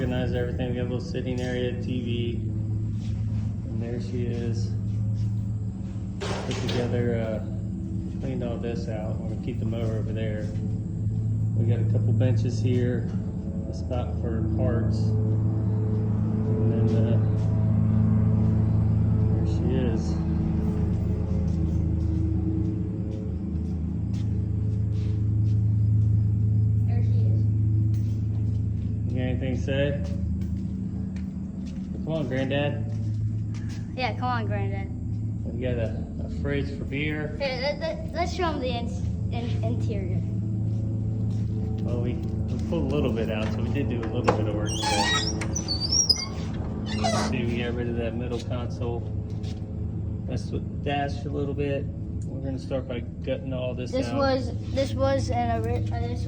organized everything. We got a little sitting area, TV. And there she is. Put together, cleaned all this out. I'm gonna keep the mower over there. We got a couple benches here, a spot for parts. And then there she is. There she is. You got anything to say? Come on, Granddad. Yeah, come on, Granddad. We got a fridge for beer. Here, let's show them the interior. Well, we pulled a little bit out, so we did do a little bit of work today. See, we got rid of that middle console. Messed with the dash a little bit. We're gonna start by gutting all this out. This was